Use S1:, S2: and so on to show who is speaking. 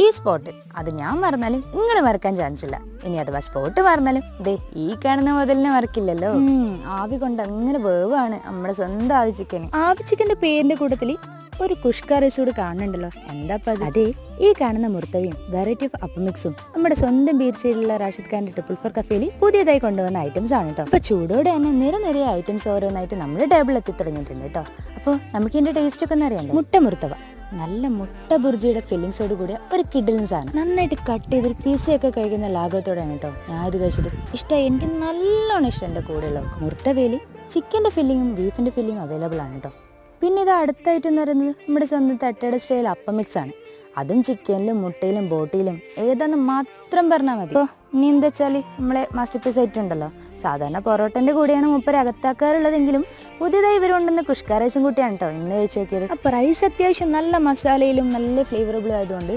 S1: ഈ സ്പോട്ട് അത് ഞാൻ മറന്നാലും നിങ്ങൾ മറക്കാൻ ചാൻസ് ഇല്ല. ഇനി അഥവാ സ്പോട്ട് മറന്നാലും ദേ ഈ കാണുന്ന മുതലിനെ മറക്കില്ലല്ലോ. ആവി കൊണ്ട് അങ്ങനെ വേവാണ് നമ്മുടെ സ്വന്തം ആവി ചിക്കൻ. ആവി ചിക്കന്റെ പേരിന്റെ കൂട്ടത്തിൽ ഒരു കുഷ്ക റൈസ് കൂടി കാണുന്നുണ്ടല്ലോ. എന്താ അതെ, ഈ കാണുന്ന മുർത്തവിയും വെറൈറ്റി ഓഫ് അപ്പമിക്സും നമ്മുടെ സ്വന്തം ബീച്ചിലുള്ള റാഷിദ് ഖാന്റെ ട്രിപ്പിൾ ഫോർ കഫേയിൽ പുതിയതായി കൊണ്ടുവന്ന ഐറ്റംസ് ആണ് കേട്ടോ. അപ്പൊ ചൂടോടെ തന്നെ നിറയെ ഐറ്റംസ് ഓരോന്നായിട്ട് നമ്മുടെ ടേബിളിൽ എത്തി തുടങ്ങിയിട്ടുണ്ട് കേട്ടോ. അപ്പോൾ നമുക്ക് ഇതിന്റെ ടേസ്റ്റ് ഒക്കെ ഒന്ന് അറിയാം. മുട്ട മുർത്തവ നല്ല മുട്ട ബുർജിയുടെ ഫില്ലിങ്സോട് കൂടിയ ഒരു കിഡിലിൻസ് ആണ്. നന്നായിട്ട് കട്ട് ചെയ്തൊരു പിസയൊക്കെ കഴിക്കുന്ന ലാഘവത്തോടെയാണ് കേട്ടോ ഞാൻ ഇത് കഴിച്ചത്. ഇഷ്ടമായി, എനിക്ക് നല്ലോണം ഇഷ്ടം. എൻ്റെ കൂടെയുള്ള മുർത്തവയിൽ ചിക്കൻ്റെ ഫില്ലിങ്ങും ബീഫിൻ്റെ ഫില്ലിങ്ങും അവൈലബിൾ ആണ് കേട്ടോ. പിന്നെ ഇത് അടുത്തായിട്ട് എന്ന് പറയുന്നത് നമ്മുടെ സ്വന്തം തട്ടയുടെ സ്റ്റൈൽ അപ്പമിക്സ് ആണ്. അതും ചിക്കനിലും മുട്ടയിലും ബോട്ടിയിലും ഏതാണെന്ന് മാത്രം പറഞ്ഞാൽ മതി. ഇപ്പോൾ ഇനി എന്താ വെച്ചാൽ നമ്മളെ മാസ്റ്റർ പീസ് ആയിട്ടുണ്ടല്ലോ, സാധാരണ പൊറോട്ടൻ്റെ കൂടെയാണ് മൂപ്പര് അകത്താക്കാറുള്ളതെങ്കിലും പുതിയതായി ഇവർ കൊണ്ടുവന്ന കുഷ്ക റൈസും കൂട്ടിയാണ് കേട്ടോ ഇന്ന് കഴിച്ചു നോക്കിയത്. അപ്പോൾ റൈസ് അത്യാവശ്യം നല്ല മസാലയിലും നല്ല ഫ്ലേവറബിളും ആയതുകൊണ്ട്